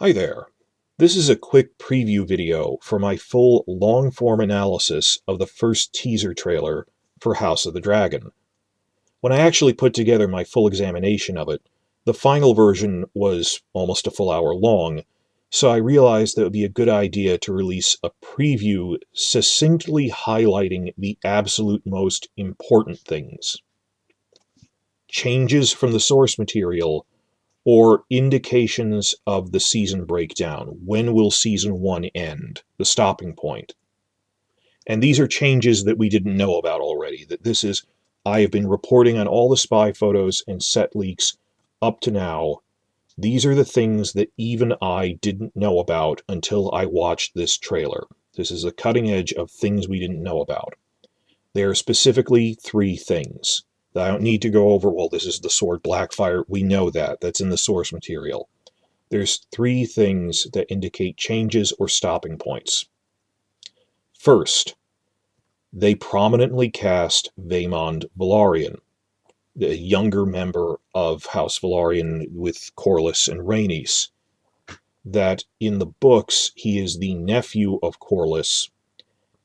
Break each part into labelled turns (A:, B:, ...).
A: Hi there. This is a quick preview video for my full long-form analysis of the first teaser trailer for House of the Dragon. When I actually put together my full examination of it, the final version was almost a full hour long, so I realized that it would be a good idea to release a preview succinctly highlighting the absolute most important things. Changes from the source material or indications of the season breakdown. When will season 1 end? The stopping point. And these are changes that we didn't know about already. I have been reporting on all the spy photos and set leaks up to now. These are the things that even I didn't know about until I watched this trailer. This is the cutting edge of things we didn't know about. There are specifically three things that I don't need to go over. Well, this is the sword Blackfire. We know that. That's in the source material. There's three things that indicate changes or stopping points. First, they prominently cast Vaemond Velaryon, the younger member of House Velaryon with Corlys and Rhaenys. That in the books, he is the nephew of Corlys,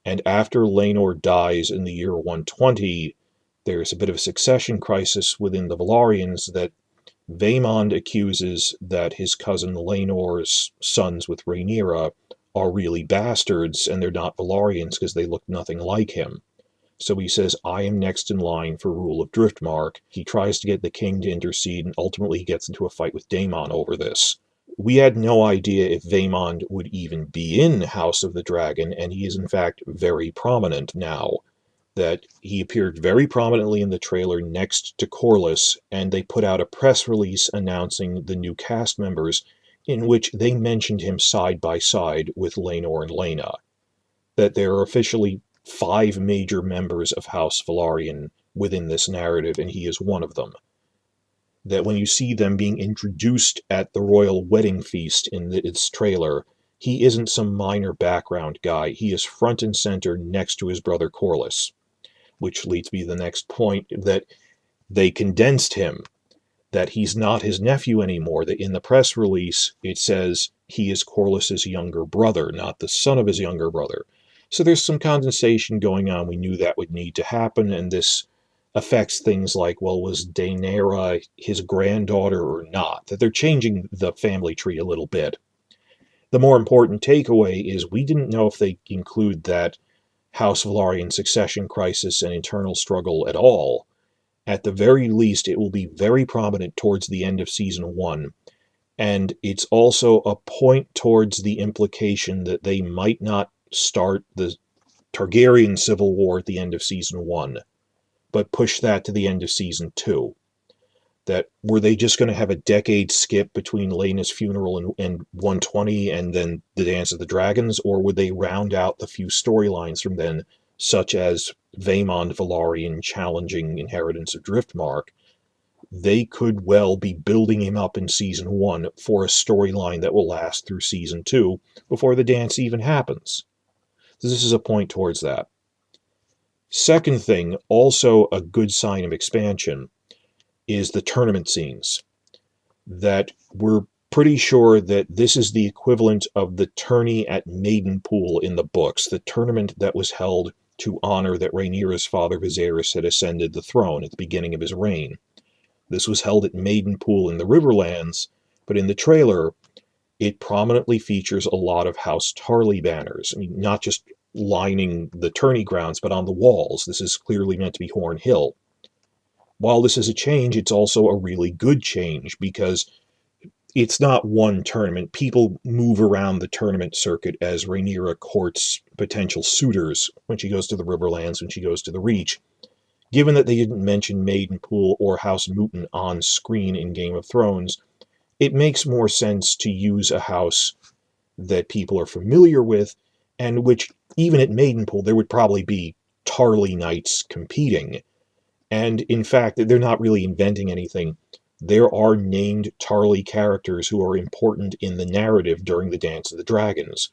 A: and after Laenor dies in the year 120, there's a bit of a succession crisis within the Velaryons that Vaemond accuses that his cousin Laenor's sons with Rhaenyra are really bastards and they're not Velaryons because they look nothing like him. So he says, I am next in line for rule of Driftmark. He tries to get the king to intercede and ultimately he gets into a fight with Daemon over this. We had no idea if Vaemond would even be in House of the Dragon, and he is in fact very prominent now. That he appeared very prominently in the trailer next to Corlys, and they put out a press release announcing the new cast members in which they mentioned him side by side with Laenor and Laena. That there are officially 5 major members of House Velaryon within this narrative, and he is one of them. That when you see them being introduced at the royal wedding feast in its trailer, he isn't some minor background guy. He is front and center next to his brother Corlys. Which leads me to the next point, that they condensed him, that he's not his nephew anymore, that in the press release it says he is Corlys's younger brother, not the son of his younger brother. So there's some condensation going on. We knew that would need to happen, and this affects things like, well, was Daenerys his granddaughter or not? That they're changing the family tree a little bit. The more important takeaway is we didn't know if they include that House Velaryon succession crisis and internal struggle at all. At the very least, it will be very prominent towards the end of season 1. And it's also a point towards the implication that they might not start the Targaryen civil war at the end of season 1, but push that to the end of season 2. That were they just going to have a decade skip between Laena's funeral and 120 and then the Dance of the Dragons, or would they round out the few storylines from then, such as Vaemond Velaryon challenging inheritance of Driftmark? They could well be building him up in season 1 for a storyline that will last through season 2 before the dance even happens. So this is a point towards that. Second thing, also a good sign of expansion, is the tournament scenes. That we're pretty sure that this is the equivalent of the tourney at Maidenpool in the books, the tournament that was held to honor that Rhaenyra's father Viserys had ascended the throne at the beginning of his reign. This was held at Maidenpool in the Riverlands, but in the trailer, it prominently features a lot of House Tarly banners. I mean, not just lining the tourney grounds, but on the walls. This is clearly meant to be Horn Hill. While this is a change, it's also a really good change because it's not one tournament. People move around the tournament circuit as Rhaenyra courts potential suitors when she goes to the Riverlands, when she goes to the Reach. Given that they didn't mention Maidenpool or House Mouton on screen in Game of Thrones, it makes more sense to use a house that people are familiar with, and which, even at Maidenpool, there would probably be Tarly knights competing. And in fact, they're not really inventing anything. There are named Tarly characters who are important in the narrative during the Dance of the Dragons.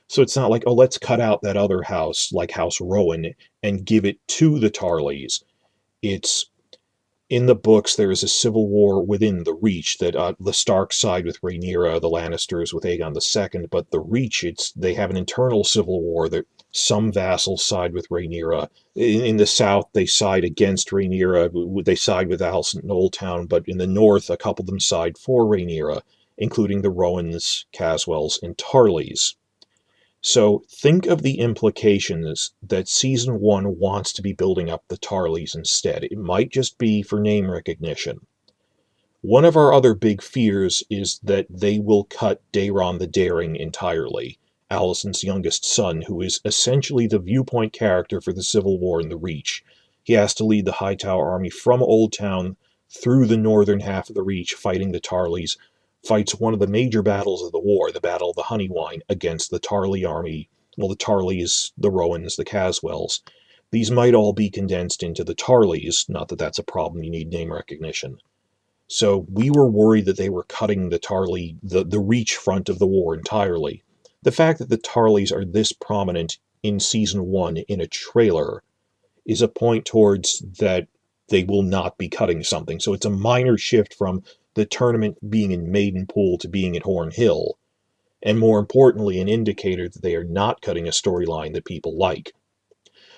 A: So it's not like, oh, let's cut out that other house, like House Rowan, and give it to the Tarlys. It's In the books, there is a civil war within the Reach that the Starks side with Rhaenyra, the Lannisters with Aegon II, but the Reach, they have an internal civil war that some vassals side with Rhaenyra. In the south, they side against Rhaenyra. They side with Alicent and Oldtown, but in the north, a couple of them side for Rhaenyra, including the Rowans, Caswells, and Tarleys. So think of the implications that season one wants to be building up the Tarleys instead. It might just be for name recognition. One of our other big fears is that they will cut Daeron the Daring entirely, Alicent's youngest son, who is essentially the viewpoint character for the Civil War in the Reach. He has to lead the Hightower army from Oldtown through the northern half of the Reach, fighting the Tarleys, fights one of the major battles of the war, the Battle of the Honeywine, against the Tarley army. Well, the Tarleys, the Rowans, the Caswells. These might all be condensed into the Tarleys, not that that's a problem, you need name recognition. So we were worried that they were cutting the Tarley, the Reach front of the war entirely. The fact that the Tarleys are this prominent in season one in a trailer is a point towards that they will not be cutting something. So it's a minor shift from the tournament being in Maidenpool to being at Horn Hill, and more importantly, an indicator that they are not cutting a storyline that people like.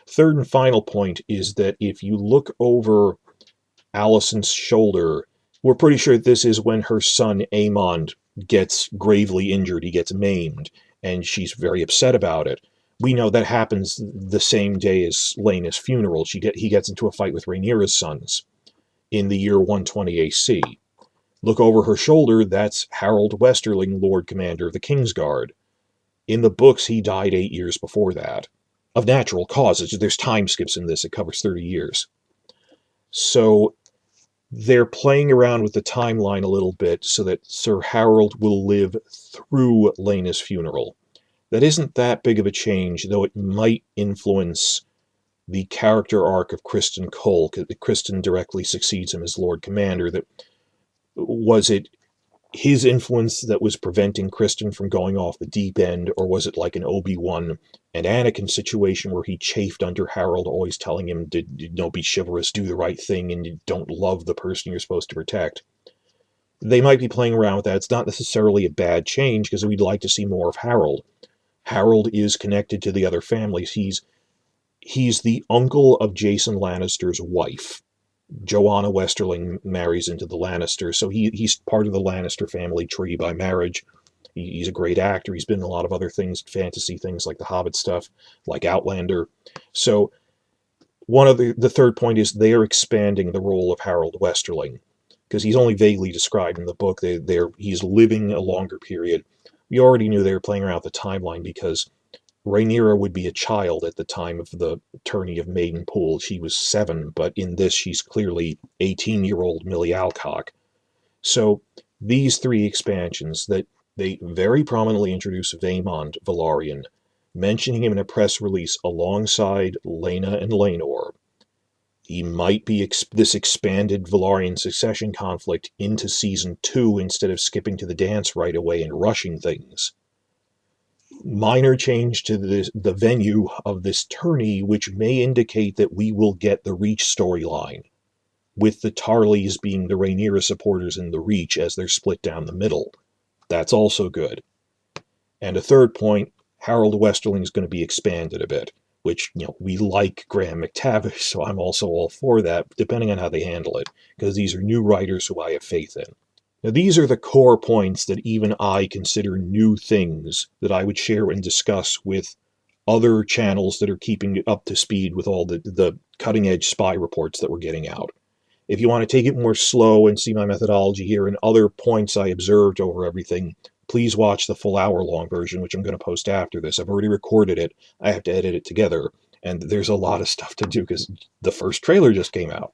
A: Third and final point is that if you look over Alicent's shoulder, we're pretty sure this is when her son Aemond gets gravely injured, he gets maimed, and she's very upset about it. We know that happens the same day as Laena's funeral. He gets into a fight with Rhaenyra's sons in the year 120 AC. Look over her shoulder, that's Harold Westerling, Lord Commander of the Kingsguard. In the books, he died 8 years before that. Of natural causes. There's time skips in this, it covers 30 years. So they're playing around with the timeline a little bit so that Sir Harold will live through Laena's funeral. That isn't that big of a change, though it might influence the character arc of Criston Cole. Criston directly succeeds him as Lord Commander. Was it his influence that was preventing Criston from going off the deep end, or was it like an Obi-Wan and Anakin situation where he chafed under Harold, always telling him to be chivalrous, do the right thing, and don't love the person you're supposed to protect? They might be playing around with that. It's not necessarily a bad change, because we'd like to see more of Harold. Harold is connected to the other families. He's the uncle of Jason Lannister's wife. Joanna Westerling marries into the Lannisters, so he's part of the Lannister family tree by marriage. He's a great actor. He's been in a lot of other things, fantasy things like the Hobbit stuff, like Outlander. So one of the third point is they are expanding the role of Harold Westerling, because he's only vaguely described in the book. He's living a longer period. We already knew they were playing around with the timeline because Rhaenyra would be a child at the time of the tourney of Maidenpool. She was 7, but in this she's clearly 18-year-old Millie Alcock. So these three expansions that they very prominently introduce Vaemond Velaryon, mentioning him in a press release alongside Laena and Laenor. He might be this expanded Velaryon succession conflict into season 2 instead of skipping to the dance right away and rushing things. Minor change to the venue of this tourney, which may indicate that we will get the Reach storyline, with the Tarleys being the Rhaenyra supporters in the Reach as they're split down the middle. That's also good. And a third point, Harold Westerling is going to be expanded a bit, which, we like Graham McTavish, so I'm also all for that, depending on how they handle it, because these are new writers who I have faith in. Now, these are the core points that even I consider new things that I would share and discuss with other channels that are keeping up to speed with all the cutting-edge spy reports that we're getting out. If you want to take it more slow and see my methodology here and other points I observed over everything, please watch the full hour-long version, which I'm going to post after this. I've already recorded it. I have to edit it together, and there's a lot of stuff to do because the first trailer just came out.